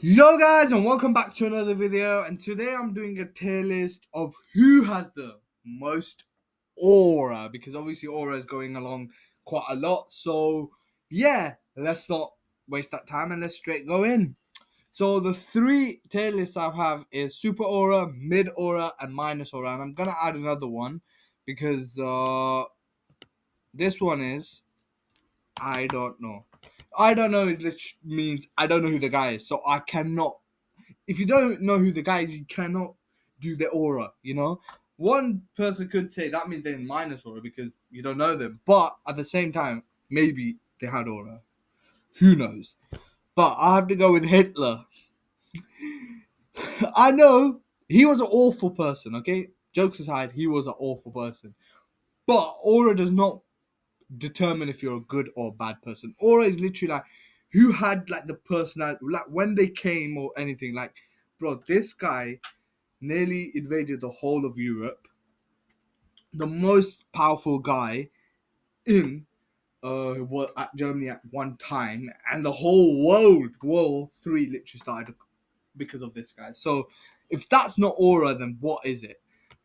Yo guys, and welcome back to another video, and today I'm doing a tier list of who has the most aura, because obviously aura is going along quite a lot. So yeah, let's not waste that time and let's straight go in. So the three tier lists I have is super aura, mid aura, and minus aura, and I'm gonna add another one because this one is I don't know. I don't know is literally means I don't know who the guy is, so I cannot. If you don't know who the guy is, you cannot do the aura, you know? One person could say that means they're in minus aura because you don't know them. But at the same time, maybe they had aura. Who knows? But I have to go with Hitler. I know he was an awful person, okay? Jokes aside, he was an awful person. But aura does not determine if you're a good or bad person. Aura is literally like who had like the personality, like when they came or anything. Like, bro, this guy nearly invaded the whole of Europe. The most powerful guy in was at Germany at one time, and the whole World War III literally started because of this guy. So if that's not aura, then what is it?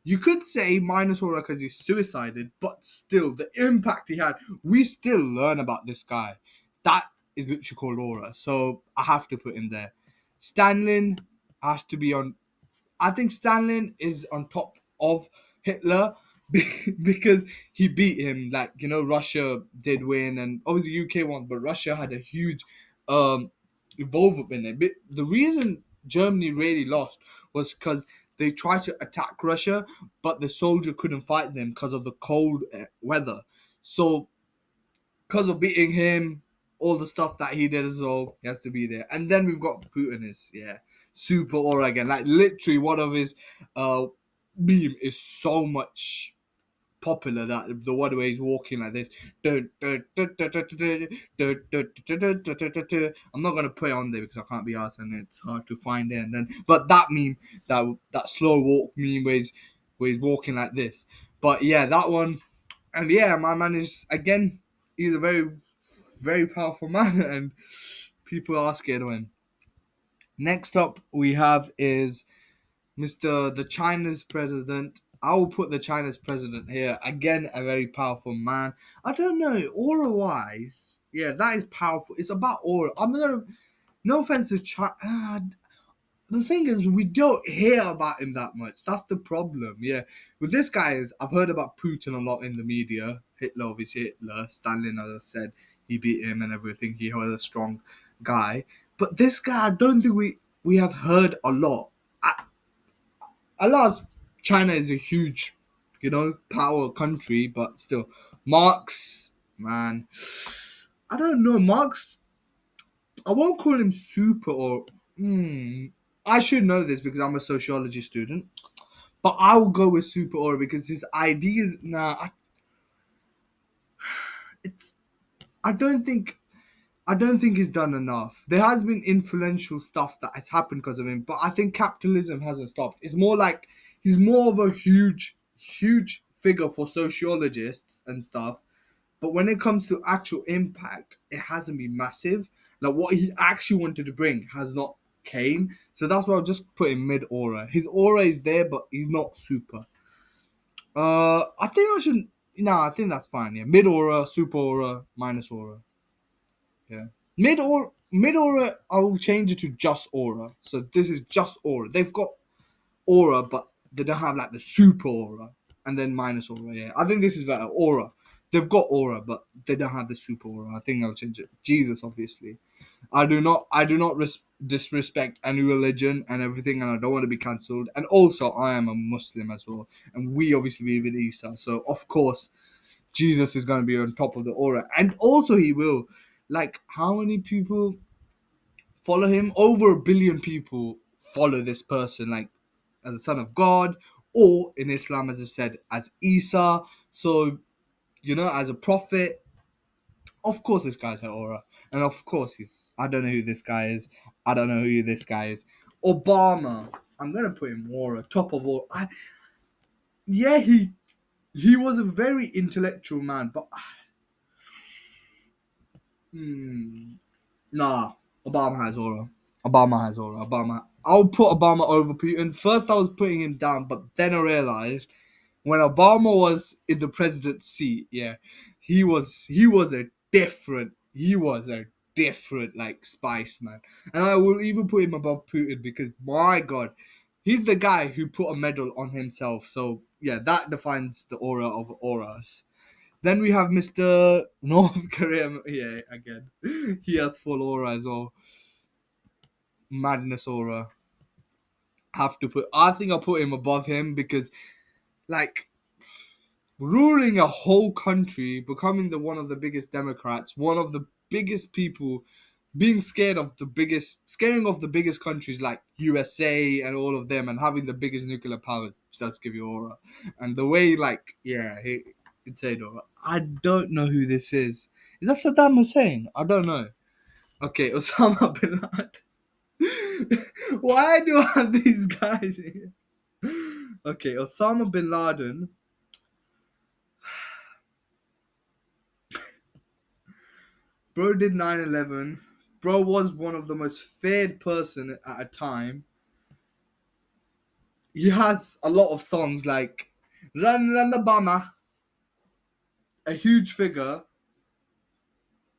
You could say minus aura because he suicided, but still the impact he had, we still learn about this guy. That is literally called aura. So I have to put him there. Stalin has to be on. I think Stalin is on top of Hitler because he beat him. Like, Russia did win, and obviously UK won, but Russia had a huge involvement in it. But the reason Germany really lost was because they tried to attack Russia, but the soldier couldn't fight them because of the cold weather. So because of beating him, all the stuff that he did as well, he has to be there. And then we've got Putin is super aura again. Like literally one of his uh meme is so much popular that the one where he's walking like this. I'm not gonna put it on there because I can't be asked and it's hard to find it. And then, but that meme, that slow walk meme where he's walking like this. But yeah, that one, and yeah, my man is again. He's a very, very powerful man, and people are scared of him. Next up, we have is Mr. the China's president. I will put the China's president here. Again, a very powerful man. I don't know, aura wise. Yeah, that is powerful. It's about aura. I'm not gonna. No offense to China. The thing is, we don't hear about him that much. That's the problem. Yeah, with this guy is I've heard about Putin a lot in the media. Hitler, obviously Hitler. Stalin, as I said, he beat him and everything. He was a strong guy. But this guy, I don't think we have heard a lot. A lot. China is a huge, power country, but still, Marx, man, I don't know. Marx, I won't call him super or. I should know this because I'm a sociology student. But I will go with Super Aura because his ideas. It's. I don't think. I don't think he's done enough. There has been influential stuff that has happened because of him, but I think capitalism hasn't stopped. It's more like he's more of a huge, huge figure for sociologists and stuff. But when it comes to actual impact, it hasn't been massive. Like what he actually wanted to bring has not came. So that's why I'll just put him mid aura. His aura is there, but he's not super. I think I should. No, I think that's fine. Yeah, mid aura, super aura, minus aura. Yeah, mid aura. I will change it to just aura. So this is just aura. They've got aura, but they don't have like the super aura and then minus aura. Yeah, I think this is better. Aura. They've got aura, but they don't have the super aura. I think I'll change it. Jesus, obviously. I do not disrespect any religion and everything, and I don't want to be cancelled. And also, I am a Muslim as well, and we obviously believe in Isa. So of course, Jesus is going to be on top of the aura, and also he will. Like, how many people follow him? Over a billion people follow this person, like as a son of God, or in Islam, as I said, as Isa. So as a prophet. Of course, this guy's an aura, and of course he's. I don't know who this guy is. I don't know who this guy is. Obama. I'm gonna put him aura, top of all. Yeah, he was a very intellectual man, but nah, Obama has aura. Obama has aura. Obama. I'll put Obama over Putin. First, I was putting him down, but then I realized when Obama was in the president's seat, yeah, he was a different like spice man, and I will even put him above Putin because my God, he's the guy who put a medal on himself. So yeah, that defines the aura of auras. Then we have Mr. North Korea. Yeah, again, he has full aura as well. Madness aura. Have to put. I think I'll put him above him because like ruling a whole country, becoming the one of the biggest Democrats, one of the biggest people, being scaring off the biggest countries like USA and all of them, and having the biggest nuclear powers does give you aura. And the way, like, yeah, it's aura. I don't know who this is. Is that Saddam Hussein? I don't know. Okay, Osama bin Laden. Why do I have these guys here? Okay, Osama bin Laden. Bro did 9/11. Bro was one of the most feared person at a time. He has a lot of songs like Run Run Obama, a huge figure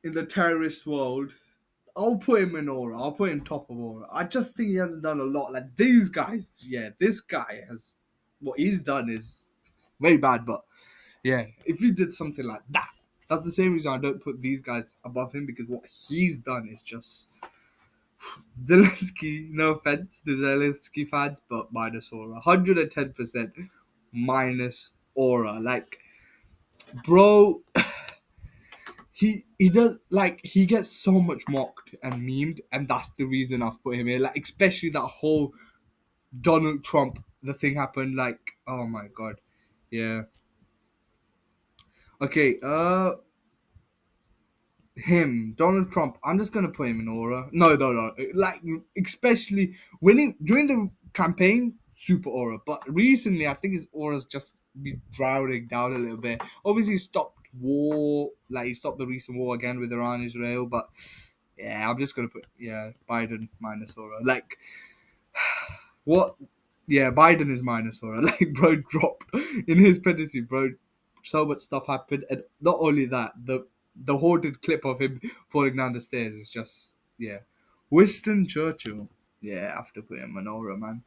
in the terrorist world. I'll put him in aura. I'll put him top of aura. I just think he hasn't done a lot. Like these guys, yeah, this guy has what he's done is very bad, but yeah, if he did something like that, that's the same reason I don't put these guys above him because what he's done is just Zelensky, no offense to Zelensky fans, but minus aura. 110% minus aura. Like, bro, he does like he gets so much mocked and memed, and that's the reason I've put him here. Like, especially that whole Donald Trump, the thing happened, like, oh my god. Yeah. Okay, him, Donald Trump. I'm just gonna put him in aura. No, no, no. Like especially when he during the campaign, super aura. But recently, I think his aura's just been drowning down a little bit. Obviously, he stopped war. Like he stopped the recent war again with Iran, Israel. But yeah, I'm just gonna put Biden minus aura. Like what? Yeah, Biden is minus aura. Like bro dropped in his presidency, bro. So much stuff happened, and not only that, the haunted clip of him falling down the stairs is just yeah. Winston Churchill. Yeah, I have to put him an aura, man.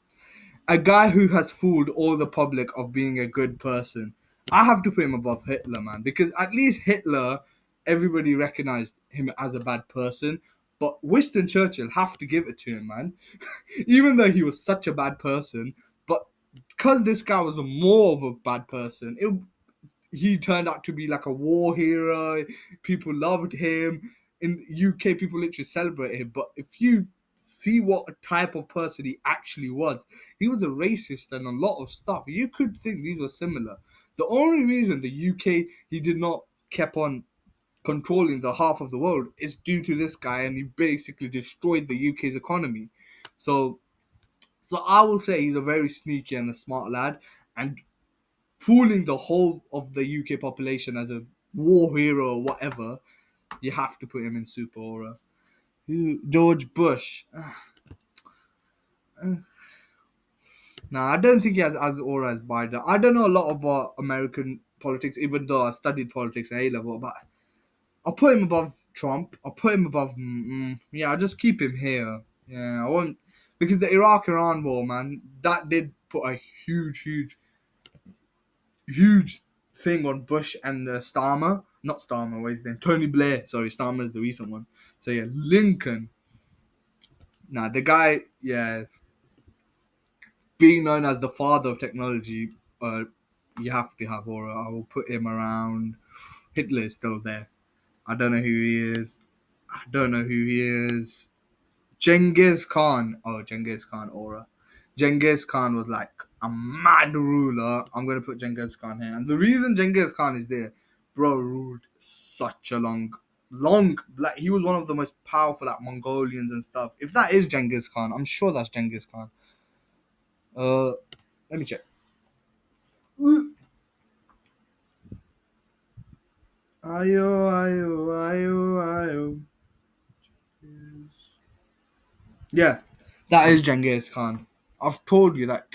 A guy who has fooled all the public of being a good person. I have to put him above Hitler, man, because at least Hitler, everybody recognized him as a bad person. But Winston Churchill, have to give it to him, man. Even though he was such a bad person, but because this guy was more of a bad person, he turned out to be like a war hero. People loved him. In UK, people literally celebrate him. But if you see what type of person he actually was, he was a racist and a lot of stuff. You could think these were similar. The only reason the UK he did not kept on controlling the half of the world is due to this guy, and he basically destroyed the UK's economy. So, so I will say he's a very sneaky and a smart lad, and fooling the whole of the UK population as a war hero or whatever, you have to put him in super aura. George Bush. Nah, I don't think he has as aura as Biden. I don't know a lot about American politics, even though I studied politics at A level, but I'll put him above Trump. I'll put him above. Yeah, I'll just keep him here. Yeah, I won't. Because the Iraq Iran war, man, that did put a huge thing on Bush and Starmer. Not Starmer, what's his name? Tony Blair. Sorry, Starmer's the recent one. So yeah, Lincoln. Nah, the guy, yeah, being known as the father of technology, you have to have aura. I will put him around. Hitler is still there. I don't know who he is. I don't know who he is. Genghis Khan. Oh, Genghis Khan aura. Genghis Khan was like a mad ruler. I'm gonna put Genghis Khan here, and the reason Genghis Khan is there, bro, ruled such a long. Like he was one of the most powerful, like Mongolians and stuff. If that is Genghis Khan, I'm sure that's Genghis Khan. Uh, let me check. Ayo, ayo, ayo, ayo. Yeah, that is Genghis Khan. I've told you that.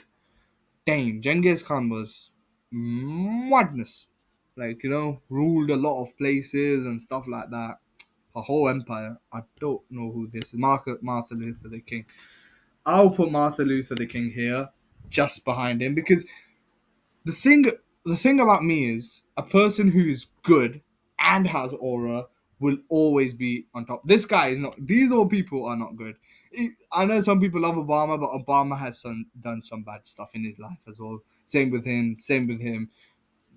Dang, Genghis Khan was madness. Like, ruled a lot of places and stuff like that. A whole empire. I don't know who this is. Martha Luther the King. I'll put Martha Luther the King here, just behind him, because the thing the thing about me is a person who is good and has aura will always be on top. This guy is not. These all people are not good. I know some people love Obama, but Obama has done some bad stuff in his life as well. Same with him. Same with him.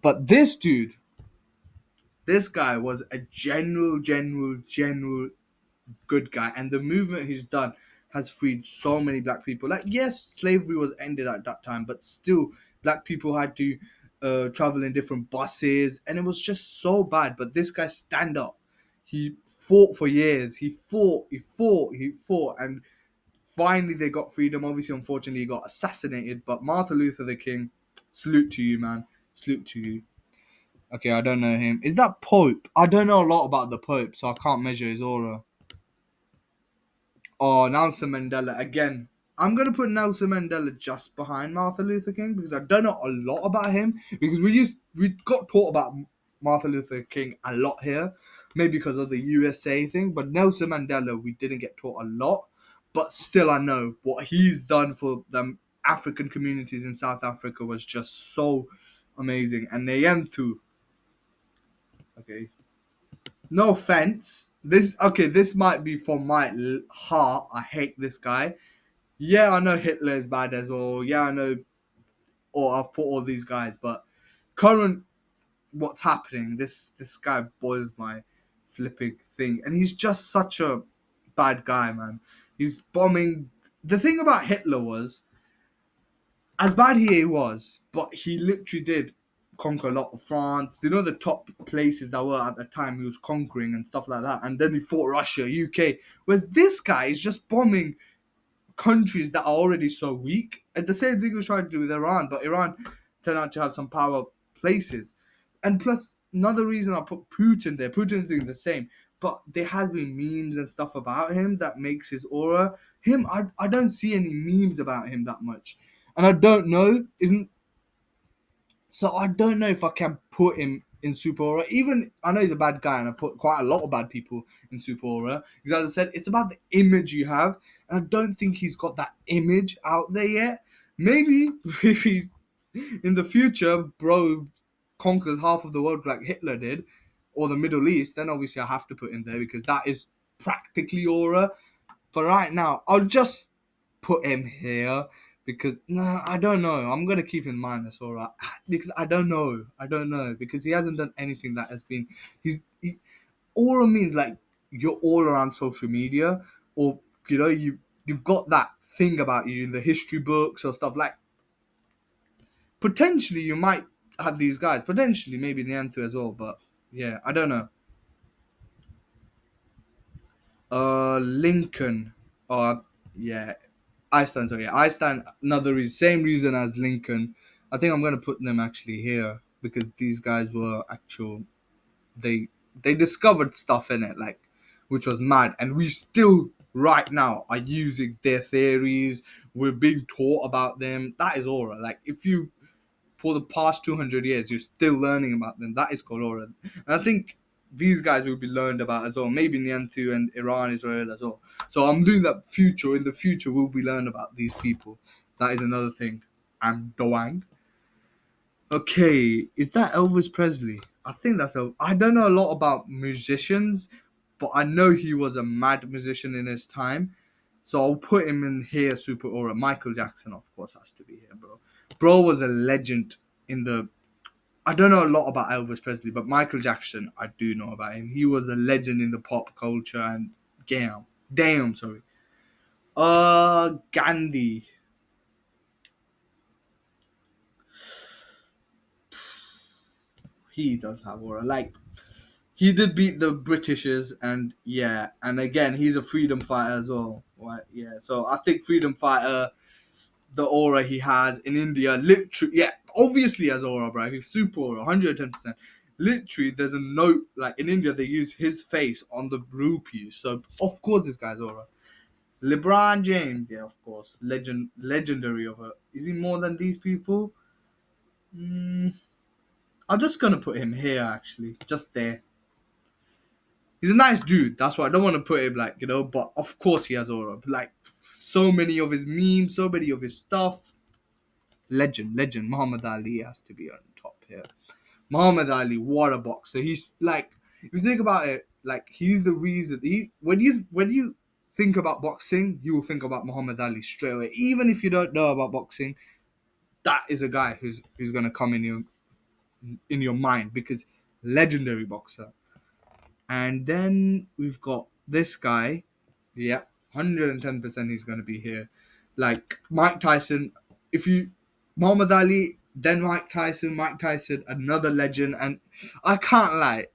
But this dude, this guy was a genuine good guy, and the movement he's done has freed so many black people. Like, yes, slavery was ended at that time, but still, black people had to travel in different buses, and it was just so bad. But this guy stand up. He fought for years. He fought, and finally they got freedom. Obviously, unfortunately, he got assassinated. But Martin Luther the King, salute to you, man. Salute to you. Okay, I don't know him. Is that Pope? I don't know a lot about the Pope, so I can't measure his aura. Oh, Nelson Mandela again. I'm gonna put Nelson Mandela just behind Martin Luther King because I don't know a lot about him. Because we got taught about Martin Luther King a lot here, maybe because of the USA thing. But Nelson Mandela, we didn't get taught a lot. But still, I know what he's done for the African communities in South Africa was just so amazing. And Nayanthu, okay, no offense. This might be from my heart. I hate this guy. Yeah, I know Hitler is bad as well. Yeah, I know, or I've put all these guys, but current what's happening, this guy boils my flipping thing, and he's just such a bad guy, man. He's bombing. The thing about Hitler was, as bad he was, but he literally did conquer a lot of France. You know the top places that were at the time he was conquering and stuff like that, and then he fought Russia, UK. Whereas this guy is just bombing countries that are already so weak. And the same thing was trying to do with Iran, but Iran turned out to have some power places. And plus, another reason I put Putin there, Putin's doing the same. But there has been memes and stuff about him that makes his aura. I don't see any memes about him that much. And I don't know, isn't so I don't know if I can put him in Super Aura. Even I know he's a bad guy, and I put quite a lot of bad people in Super Aura. Because as I said, it's about the image you have, and I don't think he's got that image out there yet. Maybe if he in the future, bro, conquers half of the world like Hitler did, or the Middle East, then obviously I have to put him there because that is practically Aura. But right now, I'll just put him here because I don't know. I'm gonna keep in mind that's all right because I don't know. I don't know because he hasn't done anything that has been. Aura means like you're all around social media, or you've got that thing about you in the history books or stuff like. Potentially, you might have these guys. Potentially, maybe Niantu as well. But yeah, I don't know. Lincoln. Yeah, Iceland. Sorry, Iceland. Another reason, same reason as Lincoln. I think I'm gonna put them actually here because these guys were actual. They they discovered stuff in it like, which was mad, and we still right now are using their theories. We're being taught about them. That is aura. Like if you for the past 200 years, you're still learning about them. That is Korora. And I think these guys will be learned about as well. Maybe Niantu and Iran, Israel as well. So I'm doing that future. In the future, we'll be learning about these people. That is another thing. And Doang. Okay, is that Elvis Presley? I think that's I don't know a lot about musicians, but I know he was a mad musician in his time. So I'll put him in here, Super Aura. Michael Jackson, of course, has to be here, bro. Bro was a legend in the. I don't know a lot about Elvis Presley, but Michael Jackson, I do know about him. He was a legend in the pop culture, and sorry. Gandhi. He does have aura. Like he did beat the Britishers, and yeah, and again, he's a freedom fighter as well. Right? Yeah, so I think freedom fighter, the aura he has in India, literally, yeah, obviously has aura, bro. He's super aura, 110%. Literally, there's a note like in India they use his face on the blue piece, so of course this guy's aura. LeBron James, yeah, of course, legendary of it. Is he more than these people? Mm, I'm just gonna put him here, actually, just there. He's a nice dude. That's why I don't want to put him like but of course he has aura. Like so many of his memes, so many of his stuff. Legend. Muhammad Ali has to be on top here. Muhammad Ali, what a boxer. He's like, if you think about it, like he's the reason. When you think about boxing, you will think about Muhammad Ali straight away. Even if you don't know about boxing, that is a guy who's gonna come in your mind because legendary boxer. And then we've got this guy. Yeah, 110% he's going to be here. Like Mike Tyson. If you. Muhammad Ali, then Mike Tyson, another legend. And I can't lie.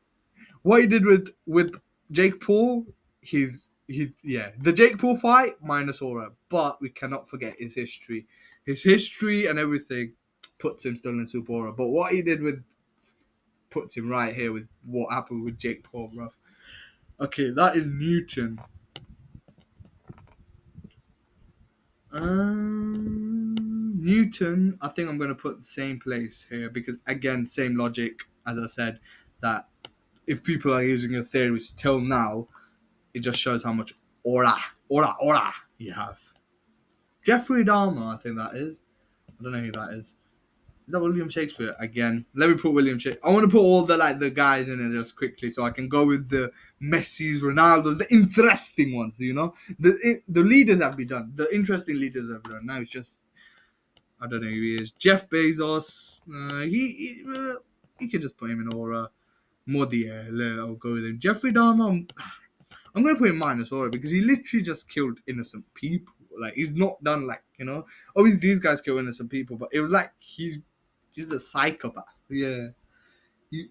What he did with Jake Paul, the Jake Paul fight, minus aura. But we cannot forget his history. His history and everything puts him still in super aura. But what he did with puts him right here with what happened with Jake Paul, bro. Okay, that is Newton. Newton, I think I'm going to put the same place here because, again, same logic as I said, that if people are using your theories till now, it just shows how much aura you have. Jeffrey Dahmer, I think that is. I don't know who that is. Is that William Shakespeare again? Let me put William Shakespeare. I want to put all the guys in it just quickly so I can go with the Messi's, Ronaldo's, the interesting ones. The leaders have been done. The interesting leaders have been done. Now it's just I don't know who he is. Jeff Bezos. He could just put him in aura. Modi, I'll go with him. Jeffrey Dahmer. I'm gonna put him minus aura because he literally just killed innocent people. Like he's not done obviously these guys kill innocent people, but it was like he's a psychopath. Yeah. He,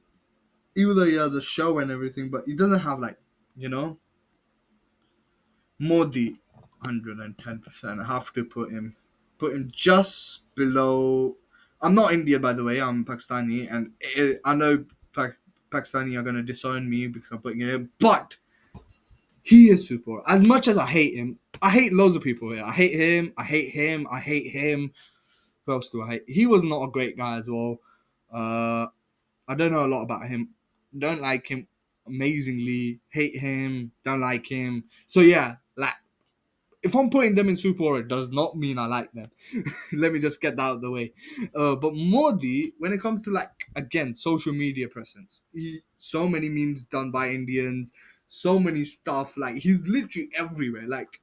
even though he has a show and everything, but he doesn't have you know, Modi, 110%. I have to put him just below. I'm not Indian, by the way. I'm Pakistani, and I know Pakistani are gonna disown me because I'm putting him, but he is super. As much as I hate him, I hate loads of people here. I hate him. I hate him. I hate him. Who else do I hate? He was not a great guy as well. I don't know a lot about him. Don't like him amazingly. Hate him. Don't like him. So yeah, if I'm putting them in super aura, it does not mean I like them. Let me just get that out of the way. But Modi, when it comes to again social media presence, so many memes done by Indians, so many stuff. Like he's literally everywhere. Like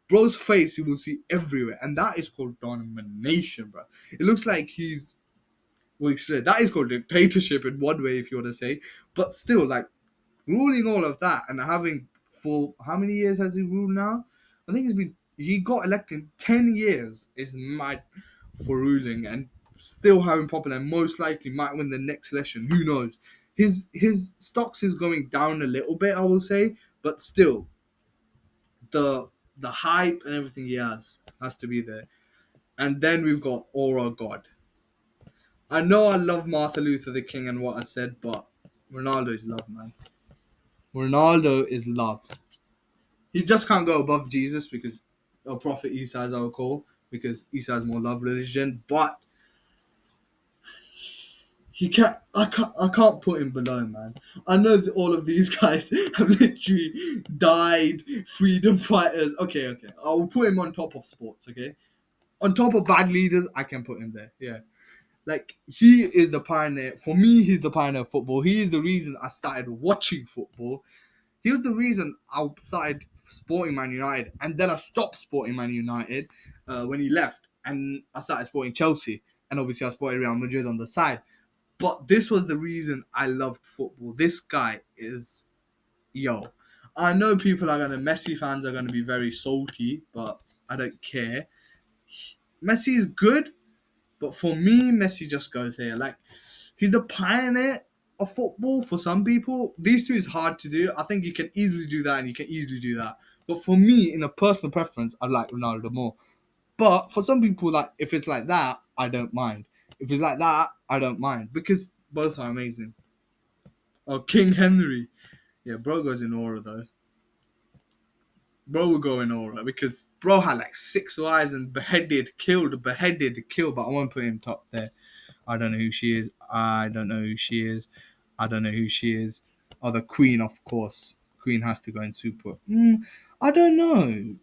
bro's face you will see everywhere, and that is called domination, bro. It looks like he's that is called dictatorship in one way, if you want to say, but still, ruling all of that and having for how many years has he ruled now? I think he got elected 10 years is mad for ruling and still having popular and most likely might win the next election. Who knows? His stocks is going down a little bit, I will say, but still the hype and everything he has to be there. And then we've got Aura God. I know I love Martin Luther the King and what I said, but Ronaldo is love, man. Ronaldo is love. He just can't go above Jesus because Prophet Isa, as I would call, because Isa has more love religion. But he can't. I can't put him below, man. I know that all of these guys have literally died, freedom fighters. Okay. I'll put him on top of sports. Okay, on top of bad leaders, I can put him there. Yeah. He is the pioneer. For me, he's the pioneer of football. He is the reason I started watching football. He was the reason I started supporting Man United, and then I stopped supporting Man United when he left, and I started supporting Chelsea, and obviously I supported Real Madrid on the side. But this was the reason I loved football. This guy is, yo. I know people are Messi fans are gonna be very salty, but I don't care. Messi is good, but for me, Messi just goes here. He's the pioneer of football for some people. These two is hard to do. I think you can easily do that and you can easily do that. But for me, in a personal preference, I like Ronaldo more. But for some people, if it's like that, I don't mind. If it's like that, I don't mind. Because both are amazing. Oh, King Henry. Yeah, bro goes in aura though. bro will go in aura because bro had like 6 wives and beheaded, killed. But I won't put him top there. I don't know who she is. I don't know who she is. I don't know who she is. Oh, the Queen, of course. Queen has to go in super. I don't know.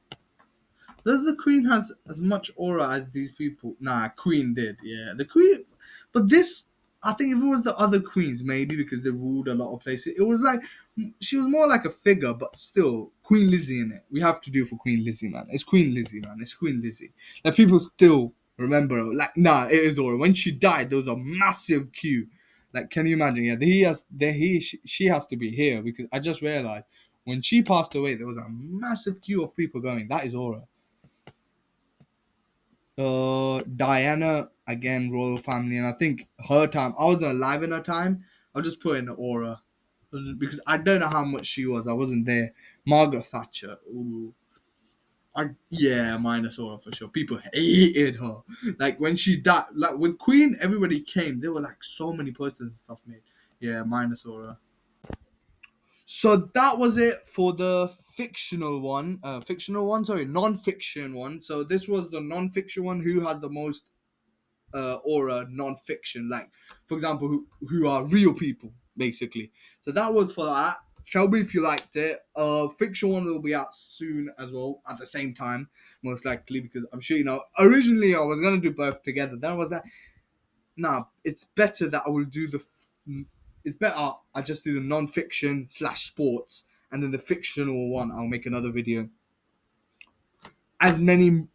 Does the Queen has as much aura as these people? Nah, Queen did. Yeah, the Queen. But this, I think, if it was the other queens, maybe because they ruled a lot of places, it was like she was more like a figure, but still Queen Lizzie in it. We have to do for Queen Lizzie, man. It's Queen Lizzie, man. It's Queen Lizzie. Like people still remember her. Like, nah, it is aura. When she died, there was a massive queue. Like, can you imagine? Yeah, she has to be here because I just realized when she passed away, there was a massive queue of people going. That is aura. Diana again, royal family, and I think her time. I wasn't alive in her time. I'll just put in the aura because I don't know how much she was. I wasn't there. Margaret Thatcher. Ooh. Yeah, minus aura for sure. People hated her. Like when she died, like with Queen, everybody came. There were like so many posters and stuff made. Yeah, minus aura. So that was it for the sorry, non-fiction one. So this was the non-fiction one. Who has the most aura non-fiction, like for example who are real people basically. So that was for that. Tell me if you liked it. Fiction one will be out soon as well at the same time, most likely, because I'm sure originally I was gonna do both together. Then I was like, nah, it's better that I will do it's better I just do the non-fiction slash sports, and then the fictional one I'll make another video. As many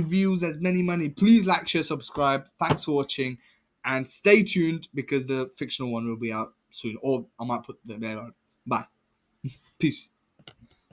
views, as many money. Please like, share, subscribe. Thanks for watching, and stay tuned because the fictional one will be out soon, or I might put them there on. Bye, peace.